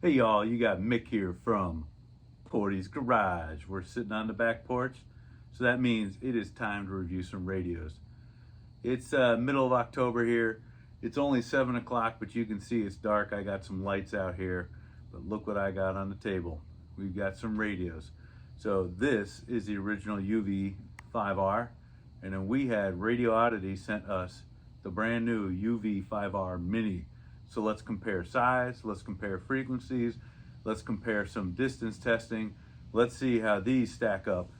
Hey y'all, you got Mick here from Portie's Garage. We're sitting on the back porch, so that means it is time to review some radios. It's middle of October here. It's only 7 o'clock, but you can see it's dark. I got some lights out here, but look what I got on the table. We've got some radios. So this is the original UV-5R, and then we had Radioddity sent us the brand new UV-5R Mini. So let's compare size, let's compare frequencies, let's compare some distance testing. Let's see how these stack up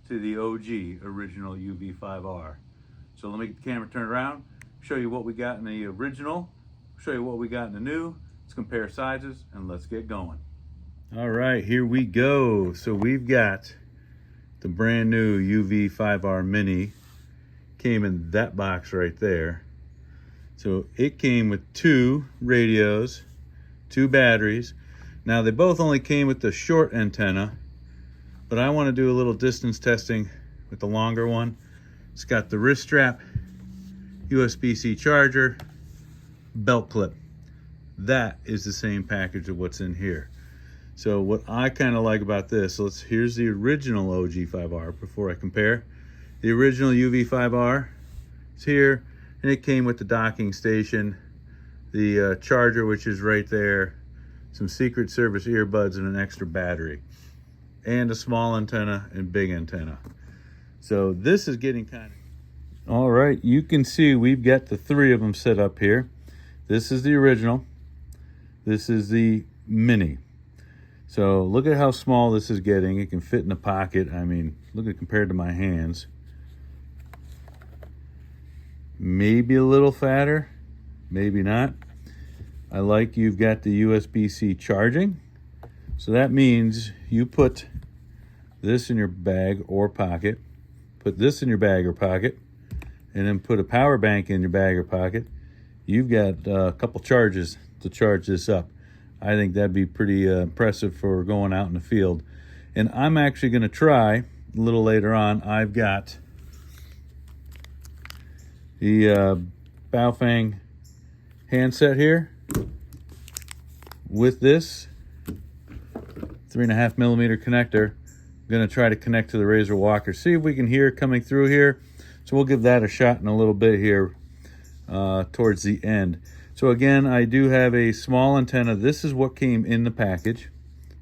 to the OG original UV-5R. So let me get the camera turned around, show you what we got in the original, show you what we got in the new. Let's compare sizes and let's get going. All right, here we go. So we've got the brand new UV-5R Mini. Came in that box right there. So it came with 2 radios, 2 batteries. Now they both only came with the short antenna, but I want to do a little distance testing with the longer one. It's got the wrist strap, USB-C charger, belt clip. That is the same package of what's in here. So what I kind of like about this, so here's the original OG5R before I compare. The original UV-5R is here. And it came with the docking station, the charger, which is right there, some Secret Service earbuds, and an extra battery, and a small antenna and big antenna. So this is getting kind of... All right, you can see we've got the 3 of them set up here. This is the original. This is the Mini. So look at how small this is getting. It can fit in a pocket. I mean, look at it compared to my hands. Maybe a little fatter, maybe not. I like you've got the USB-C charging. So that means you put this in your bag or pocket, put this in your bag or pocket, and then put a power bank in your bag or pocket. You've got a couple charges to charge this up. I think that'd be pretty impressive for going out in the field. And I'm actually going to try a little later on. I've got the Baofeng handset here with this 3.5 millimeter connector. I'm going to try to connect to the Razor Walker, see if we can hear it coming through here. So we'll give that a shot in a little bit here towards the end. So again, I do have a small antenna. This is what came in the package.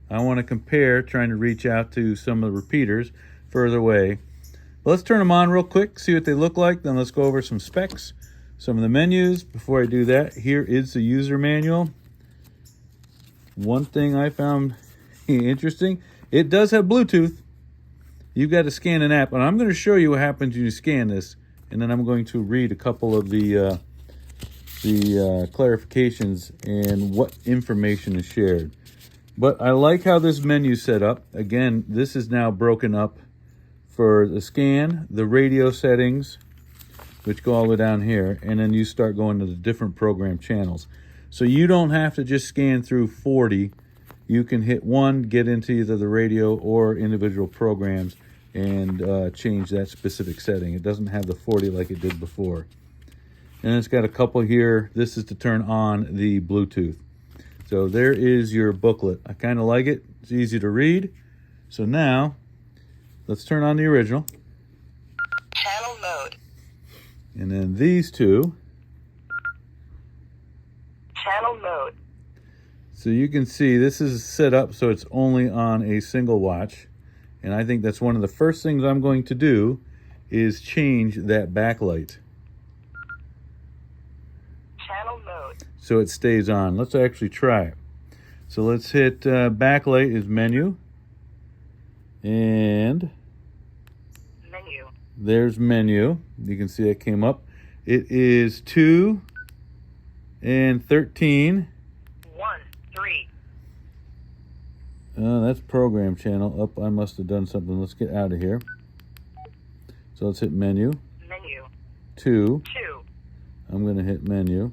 I want to compare, trying to reach out to some of the repeaters further away. Let's turn them on real quick, see what they look like, then let's go over some specs, some of the menus. Before I do that, here is the user manual. One thing I found interesting, it does have Bluetooth. You've got to scan an app, and I'm going to show you what happens when you scan this, and then I'm going to read a couple of the clarifications and what information is shared. But I like how this menu is set up. Again, this is now broken up for the scan, the radio settings, which go all the way down here, and then you start going to the different program channels. So you don't have to just scan through 40. You can hit 1, get into either the radio or individual programs, and change that specific setting. It doesn't have the 40 like it did before. And it's got a couple here. This is to turn on the Bluetooth. So there is your booklet. I kind of like it. It's easy to read. So now, let's turn on the original. Channel mode. And then these 2. Channel mode. So you can see this is set up so it's only on a single watch. And I think that's one of the first things I'm going to do is change that backlight. Channel mode. So it stays on. Let's actually try it. So let's hit backlight is menu. And Menu. there's menu. You can see it came up. It is 2 and 13. 1, 3. That's program channel. Up, I must have done something. Let's get out of here. So let's hit menu. Menu. 2. 2. I'm going to hit menu.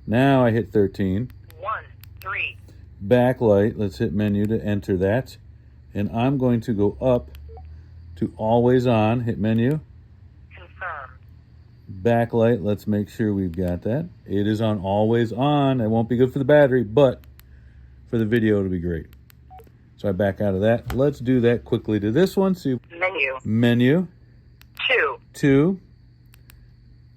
Now I hit 13. 1, 3. Backlight. Let's hit menu to enter that. And I'm going to go up to always on. Hit menu. Confirm. Backlight. Let's make sure we've got that. It is on always on. It won't be good for the battery, but for the video, it'll be great. So I back out of that. Let's do that quickly to this one. See, Menu. menu. 2. 2.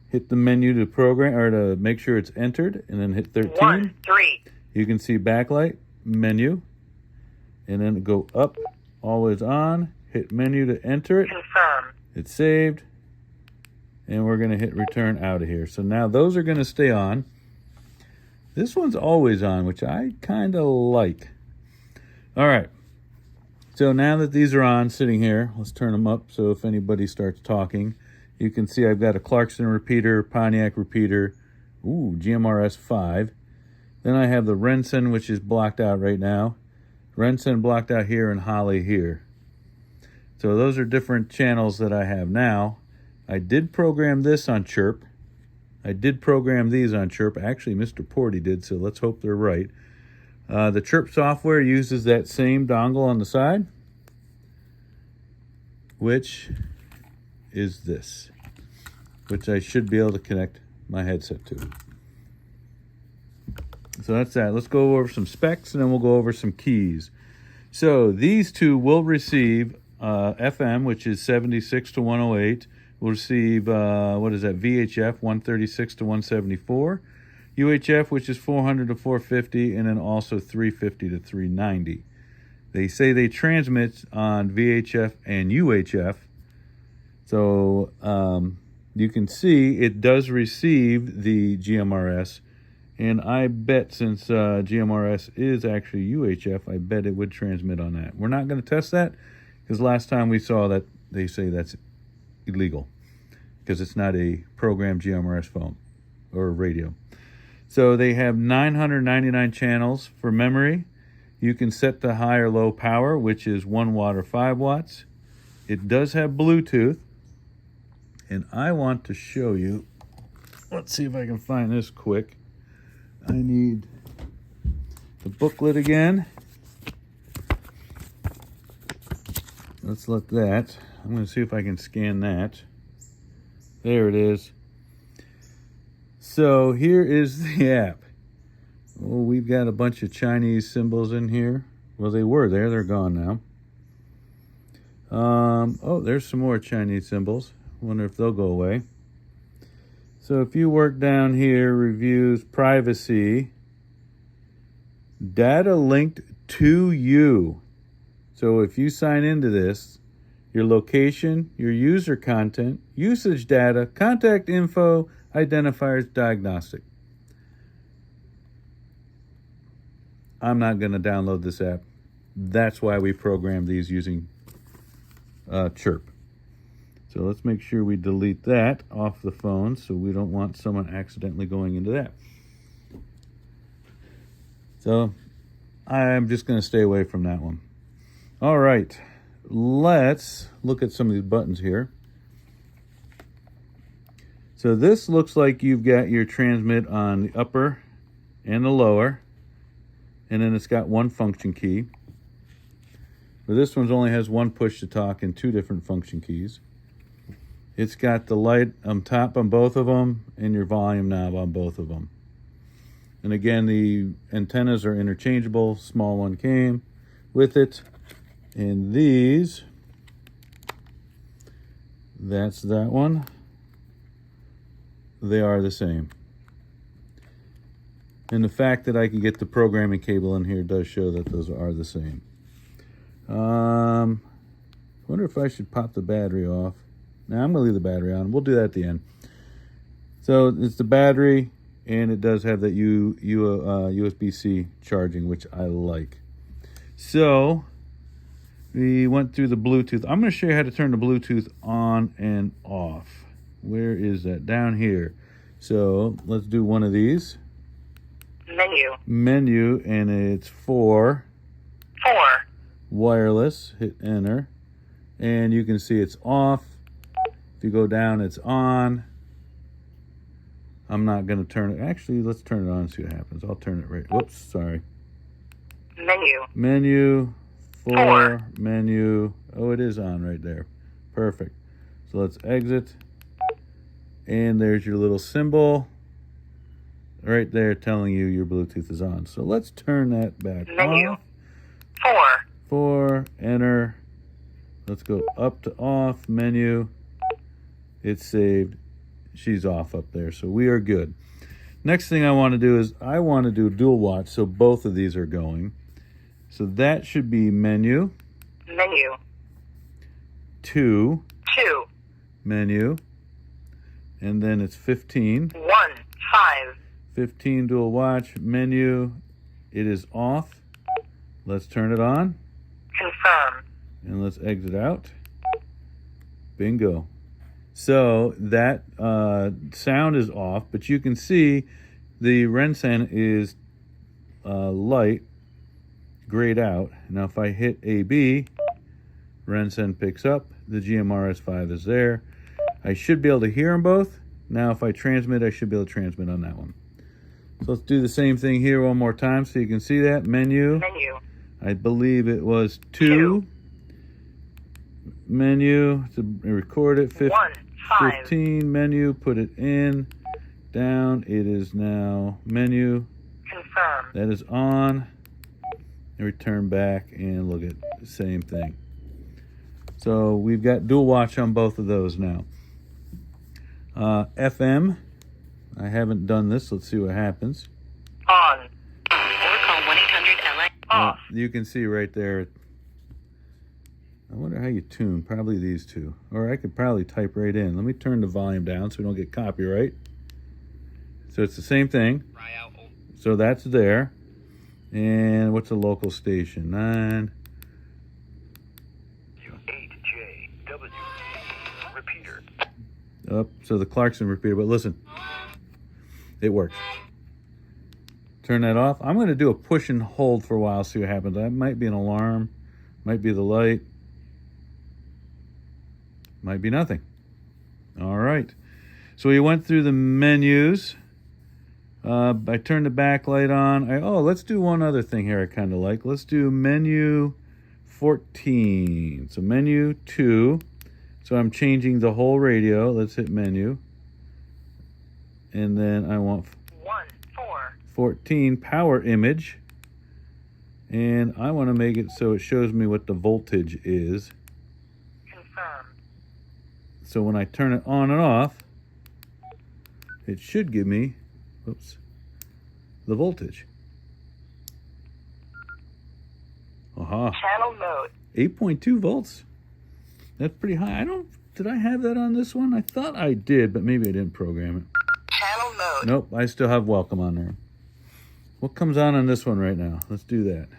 Hit the menu to program or to make sure it's entered, and then hit 13. 1. 3. You can see backlight, menu, and then go up, always on. Hit menu to enter it. Confirm. It's saved, and we're going to hit return out of here. So now those are going to stay on. This one's always on, which I kind of like. All right. So now that these are on, sitting here, let's turn them up so if anybody starts talking, you can see I've got a Clarkson repeater, Pontiac repeater, GMRS 5. Then I have the Renson, which is blocked out right now. Renson blocked out here and Holly here. So those are different channels that I have now. I did program this on Chirp. I did program these on Chirp. Actually, Mr. Portie did, so let's hope they're right. The Chirp software uses that same dongle on the side, which is this, which I should be able to connect my headset to. So that's that. Let's go over some specs, and then we'll go over some keys. So these two will receive FM, which is 76 to 108. We'll receive, VHF, 136 to 174. UHF, which is 400 to 450, and then also 350 to 390. They say they transmit on VHF and UHF. So you can see it does receive the GMRS. And I bet since GMRS is actually UHF, I bet it would transmit on that. We're not going to test that because last time we saw that they say that's illegal because it's not a programmed GMRS phone or radio. So they have 999 channels for memory. You can set the high or low power, which is 1 watt or 5 watts. It does have Bluetooth. And I want to show you, let's see if I can find this quick. I need the booklet again. Let's let that. I'm going to see if I can scan that. There it is. So here is the app. Oh, we've got a bunch of Chinese symbols in here. Well, they were there. They're gone now. Oh, there's some more Chinese symbols. Wonder if they'll go away. So if you work down here, reviews, privacy, data linked to you. So if you sign into this, your location, your user content, usage data, contact info, identifiers, diagnostic. I'm not going to download this app. That's why we program these using Chirp. So let's make sure we delete that off the phone so we don't want someone accidentally going into that. So I'm just going to stay away from that one. All right, let's look at some of these buttons here. So this looks like you've got your transmit on the upper and the lower, and then it's got one function key. But this one only has one push to talk and 2 different function keys. It's got the light on top on both of them and your volume knob on both of them. And again, the antennas are interchangeable. Small one came with it. And these, that's that one. They are the same. And the fact that I can get the programming cable in here does show that those are the same. Wonder if I should pop the battery off. Now I'm going to leave the battery on. We'll do that at the end. So it's the battery, and it does have that USB-C charging, which I like. So we went through the Bluetooth. I'm going to show you how to turn the Bluetooth on and off. Where is that? Down here. So let's do one of these. Menu, and it's 4. Wireless. Hit enter. And you can see it's off. If you go down, it's on. I'm not going to turn it. Actually, let's turn it on and see what happens. I'll turn it right. Whoops, sorry. Menu. 4. Menu. Oh, it is on right there. Perfect. So let's exit. And there's your little symbol. right there telling you your Bluetooth is on. So let's turn that back Menu. off. 4. 4, enter. Let's go up to off, menu. It's saved. She's off up there, so we are good. Next thing I want to do is I want to do dual watch, so both of these are going. So that should be menu. Menu. 2. 2. Menu. And then it's 15. 1. 5. 15 dual watch, menu. It is off. Let's turn it on. Confirm. And let's exit out. Bingo. So that sound is off, but you can see the Rensen is light, grayed out. Now if I hit AB, Rensen picks up. The GMRS5 is there. I should be able to hear them both. Now if I transmit, I should be able to transmit on that one. So let's do the same thing here one more time so you can see that. Menu. Menu. I believe it was 2. Menu to record it. 1. 5. 15. Menu. Put it in. Down. It is now menu. Confirm. That is on. And return back and look at the same thing. So we've got dual watch on both of those now. FM. I haven't done this. Let's see what happens. On. Or call 1-800-LA. Off. You can see right there. I wonder how you tune. Probably these two. Or I could probably type right in. Let me turn the volume down so we don't get copyright. So it's the same thing. So that's there. And what's the local station? 9. U8JW. Repeater. Up. So the Clarkson repeater. But listen. It works. Turn that off. I'm going to do a push and hold for a while, see what happens. That might be an alarm. Might be the light. Might be nothing. All right. So we went through the menus. I turned the backlight on. Let's do one other thing here I kind of like. Let's do menu 14. So menu 2. So I'm changing the whole radio. Let's hit menu. And then I want 1. 4. 14 power image. And I want to make it so it shows me what the voltage is. Confirm. So when I turn it on and off, it should give me, the voltage. Aha. Channel mode. 8.2 volts. That's pretty high. Did I have that on this one? I thought I did, but maybe I didn't program it. Channel mode. Nope, I still have welcome on there. What comes on this one right now? Let's do that.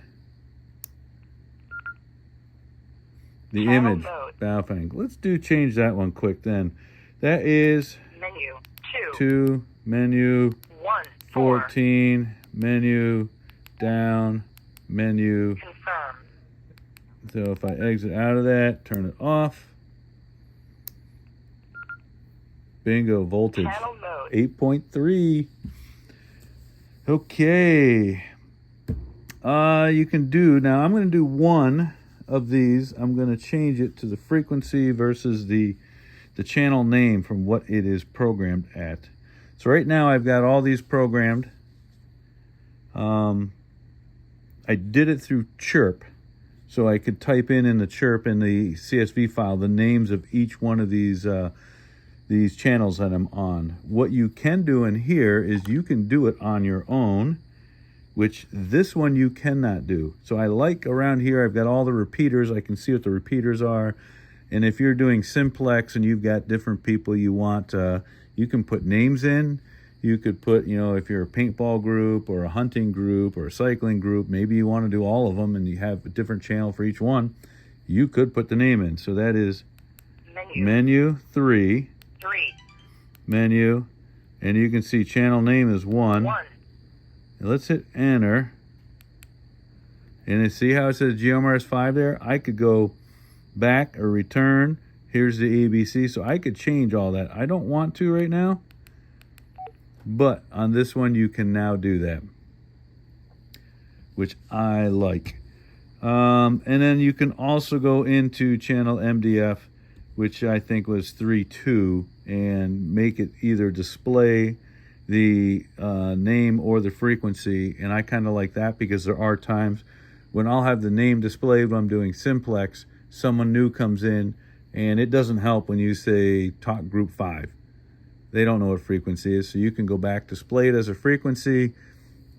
The Channel image, mode. Baofeng. Let's change that one quick then. That is Menu 2. 2, menu 1. 4. 14, menu, down, menu. Confirm. So if I exit out of that, turn it off. Bingo, voltage. Channel mode. 8.3. Okay. You can do, now I'm going to do one of these. I'm going to change it to the frequency versus the channel name from what it is programmed at. So right now I've got all these programmed. I did it through Chirp, so I could type in the Chirp in the CSV file the names of each one of these channels that I'm on. What you can do in here is you can do it on your own, which this one you cannot do. So I like around here, I've got all the repeaters. I can see what the repeaters are. And if you're doing simplex and you've got different people you want, you can put names in. You could put, if you're a paintball group or a hunting group or a cycling group, maybe you want to do all of them and you have a different channel for each one. You could put the name in. So that is menu 3. 3. Menu. And you can see channel name is 1. 1. And let's hit enter. And then see how it says GMRS5 there? I could go back or return. Here's the ABC. So I could change all that. I don't want to right now. But on this one, you can now do that, which I like. And then you can also go into channel MDF, which I think was 3.2, and make it either display the name or the frequency, and I kind of like that because there are times when I'll have the name displayed when I'm doing simplex, someone new comes in, and it doesn't help when you say talk group 5. They don't know what frequency is, so you can go back, display it as a frequency.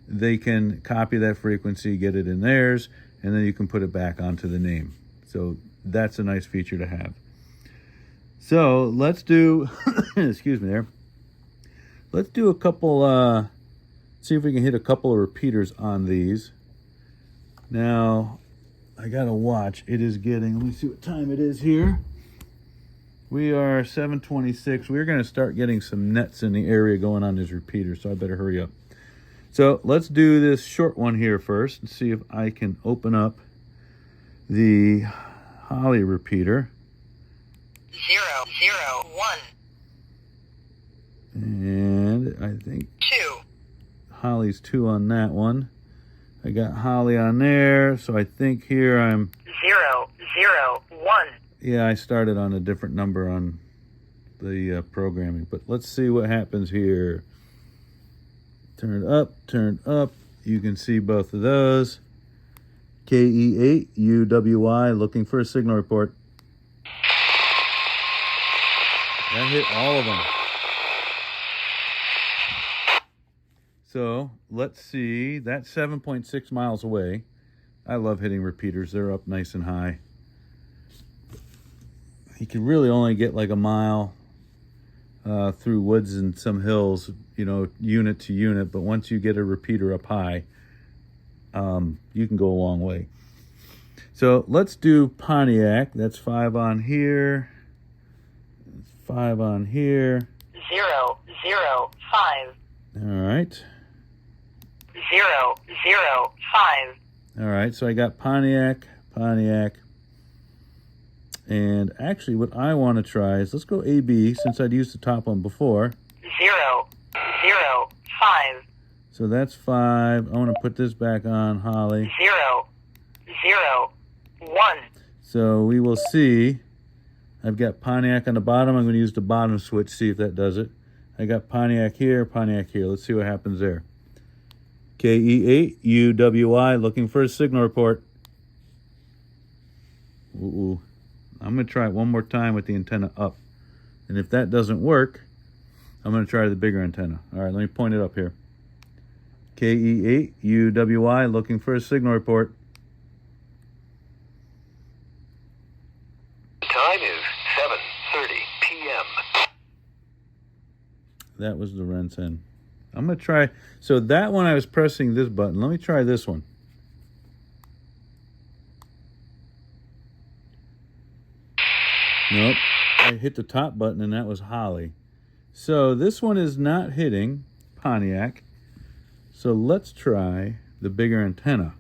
They can copy that frequency, get it in theirs, and then you can put it back onto the name. So that's a nice feature to have. So let's do, excuse me there. Let's do a couple, see if we can hit a couple of repeaters on these. Now, I gotta watch. It is getting, let me see what time it is here. We are 7:26. We're gonna start getting some nets in the area going on these repeaters, so I better hurry up. So let's do this short one here first and see if I can open up the Holly repeater. 0, 0, 1, And I think 2, Holly's 2 on that one. I got Holly on there, so I think here I'm... 0, 0, 1. Yeah, I started on a different number on the programming, but let's see what happens here. Turned up. You can see both of those. KE8UWI, looking for a signal report. That hit all of them. So let's see, that's 7.6 miles away. I love hitting repeaters. They're up nice and high. You can really only get like a mile through woods and some hills, you know, unit to unit. But once you get a repeater up high, you can go a long way. So let's do Pontiac. That's 5 on here. 5 on here. 0, 0, 5. All right. 0, 0, 5. All right, so I got Pontiac. And actually what I want to try is, let's go AB since I'd used the top one before. 0, 0, 5. So that's 5. I want to put this back on Holly. 0, 0, 1. So we will see. I've got Pontiac on the bottom. I'm going to use the bottom switch, see if that does it. I got Pontiac here. Let's see what happens there. KE8UWI, looking for a signal report. Ooh. I'm going to try it one more time with the antenna up. And if that doesn't work, I'm going to try the bigger antenna. All right, let me point it up here. KE8UWI, looking for a signal report. The time is 7:30 p.m. That was the Rensen. I'm going to try. So that one I was pressing this button. Let me try this one. Nope. I hit the top button and that was Holly. So this one is not hitting Pontiac. So let's try the bigger antenna.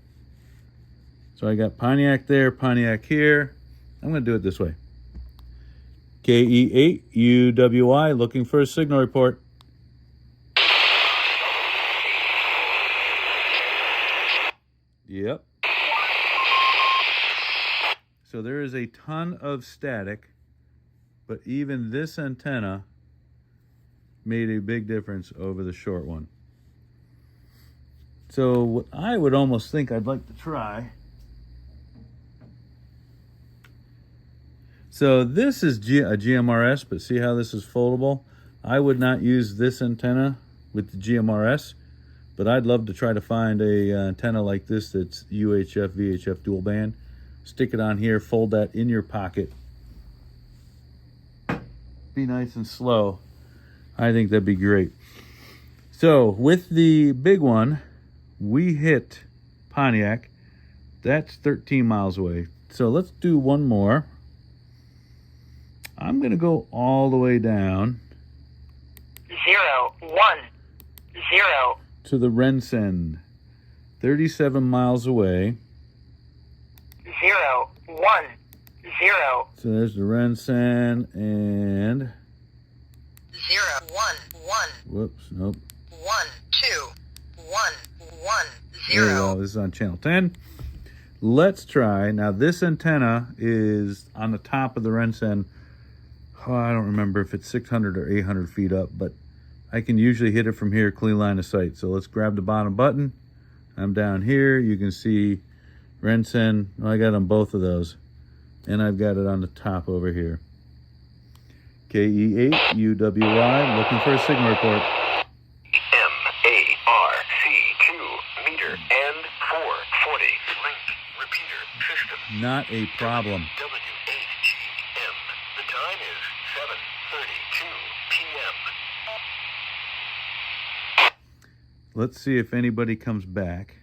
So I got Pontiac there, Pontiac here. I'm going to do it this way. KE8UWI, looking for a signal report. Yep. So there is a ton of static, but even this antenna made a big difference over the short one. So what I would almost think I'd like to try. So this is a GMRS, but see how this is foldable? I would not use this antenna with the GMRS, but I'd love to try to find a antenna like this that's UHF, VHF dual band. Stick it on here, fold that in your pocket. Be nice and slow. I think that'd be great. So with the big one, we hit Pontiac. That's 13 miles away. So let's do one more. I'm going to go all the way down 0, 1, 0. to the Rensen, 37 miles away. 0, 1, 0. So there's the Rensen and 0, 1, 1. whoops, nope. 1, 2, 1, 1, There we 0. go. This is on channel 10. Let's try. Now this antenna is on the top of the Rensen. Oh, I don't remember if it's 600 or 800 feet up, but I can usually hit it from here, clean line of sight. So let's grab the bottom button. I'm down here. You can see Rensen. Well, I got on both of those. And I've got it on the top over here. KE8UWY, looking for a signal report. MARC2 meter and 440 link repeater system. Not a problem. WHGM. The time is 7:32 p.m. Let's see if anybody comes back.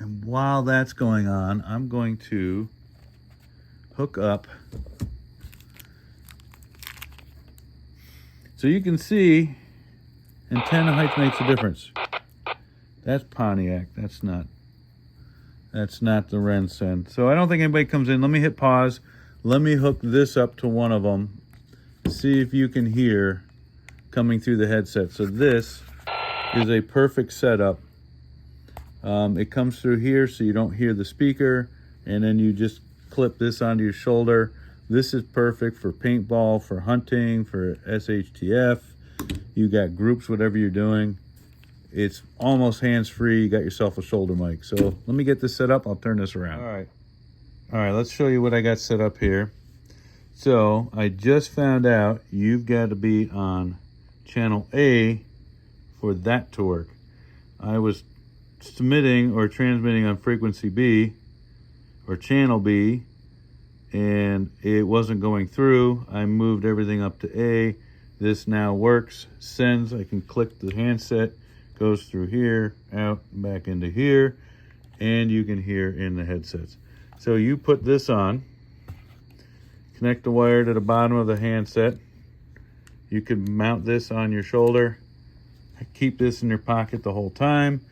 And while that's going on, I'm going to hook up. So you can see antenna height makes a difference. That's Pontiac. That's not the Rensen. So I don't think anybody comes in. Let me hit pause. Let me hook this up to one of them. See if you can hear coming through the headset. So this is a perfect setup. It comes through here so you don't hear the speaker, and then you just clip this onto your shoulder. This is perfect for paintball, for hunting, for SHTF. You got groups, whatever you're doing. It's almost hands-free. You got yourself a shoulder mic. So let me get this set up. I'll turn this around. All right, let's show you what I got set up here. So I just found out you've got to be on channel A for that to work. I was submitting or transmitting on frequency B or channel B, and it wasn't going through. I moved everything up to A. This now works, sends. I can click the handset, goes through here, out, back into here, and you can hear in the headsets. So you put this on, connect the wire to the bottom of the handset. You can mount this on your shoulder, keep this in your pocket the whole time.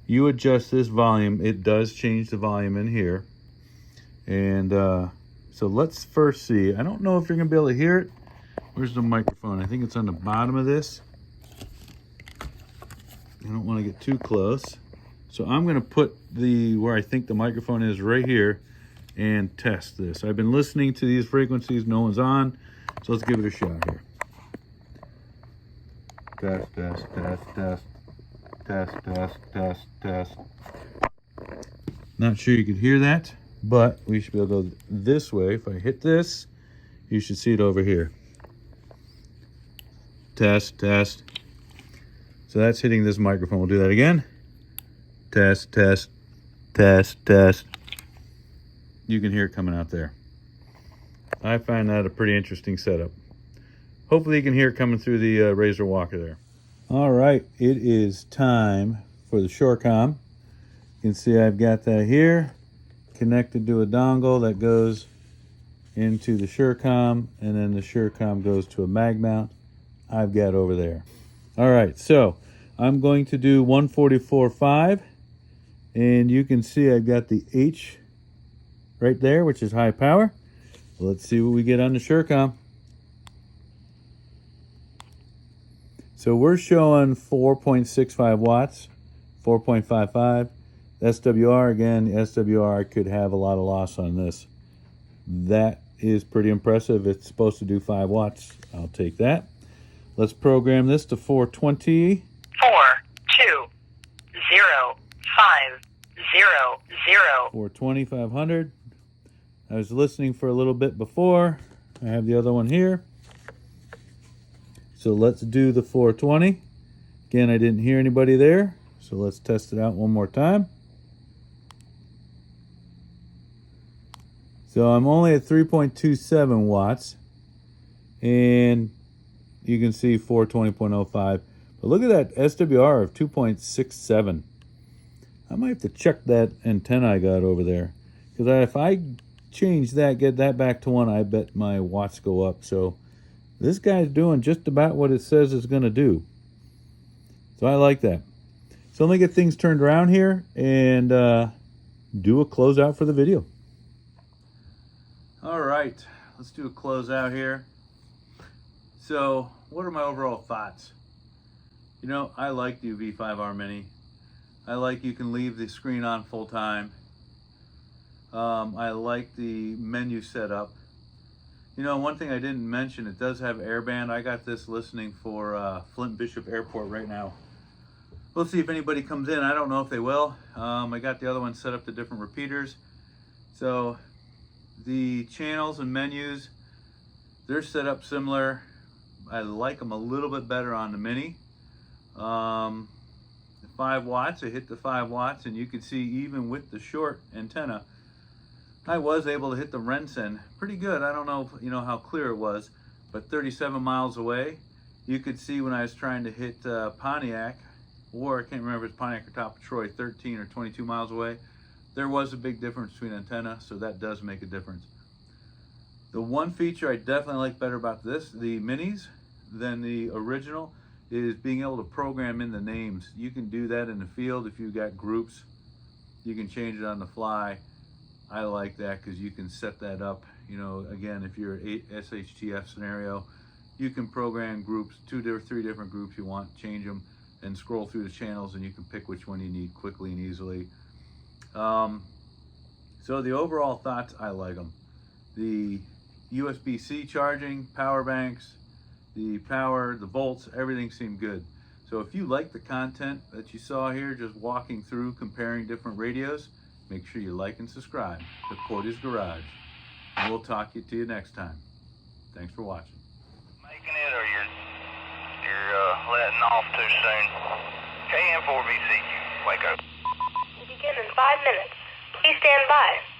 You adjust this volume. It does change the volume in here. And so let's first see. I don't know if you're going to be able to hear it. Where's the microphone? I think it's on the bottom of this. I don't want to get too close. So I'm going to put where I think the microphone is right here and test this. I've been listening to these frequencies. No one's on. So let's give it a shot here. Test, test, test, test. Test, test, test, test. Not sure you could hear that, but we should be able to go this way. If I hit this, you should see it over here. Test, test. So that's hitting this microphone. We'll do that again. Test, test, test, test. You can hear it coming out there. I find that a pretty interesting setup. Hopefully you can hear it coming through the Razor Walker there. All right, it is time for the Shorecom. You can see I've got that here connected to a dongle that goes into the Shorecom, and then the Shorecom goes to a mag mount I've got over there. All right, so I'm going to do 144.5, and you can see I've got the H right there, which is high power. Let's see what we get on the Shorecom. So we're showing 4.65 watts, 4.55. SWR, again, SWR could have a lot of loss on this. That is pretty impressive. It's supposed to do 5 watts. I'll take that. Let's program this to 420. 4 2 0 5 0 0. 420, 500. I was listening for a little bit before. I have the other one here. So let's do the 420. Again, I didn't hear anybody there. So let's test it out one more time. So I'm only at 3.27 watts. And you can see 420.05. But look at that SWR of 2.67. I might have to check that antenna I got over there. Because if I change that, get that back to 1, I bet my watts go up. So this guy's doing just about what it says it's going to do. So I like that. So let me get things turned around here and do a closeout for the video. All right, let's do a closeout here. So what are my overall thoughts? You know, I like the UV-5R Mini. I like you can leave the screen on full time. I like the menu setup. You know, one thing I didn't mention, it does have airband. I got this listening for Flint Bishop Airport right now. We'll see if anybody comes in. I don't know if they will. I got the other one set up to different repeaters. So the channels and menus, they're set up similar. I like them a little bit better on the Mini. 5 watts, I hit the 5 watts, and you can see even with the short antenna, I was able to hit the Rensen pretty good. I don't know if, you know, how clear it was, but 37 miles away, you could see when I was trying to hit Pontiac, or I can't remember if it's Pontiac or Top of Troy, 13 or 22 miles away, there was a big difference between antenna, so that does make a difference. The one feature I definitely like better about this, the Minis, than the original, is being able to program in the names. You can do that in the field if you've got groups. You can change it on the fly. I like that because you can set that up. You know, again, if you're an SHTF scenario, you can program groups, 2 or 3 different groups you want, change them, and scroll through the channels, and you can pick which one you need quickly and easily. So the overall thoughts, I like them. The USB-C charging, power banks, the power, the volts, everything seemed good. So if you like the content that you saw here, just walking through comparing different radios, make sure you like and subscribe to Portie's Garage. And we'll talk to you next time. Thanks for watching. Making it, or you're letting off too soon. KM4VCQ, wake up. Begin in 5 minutes. Please stand by.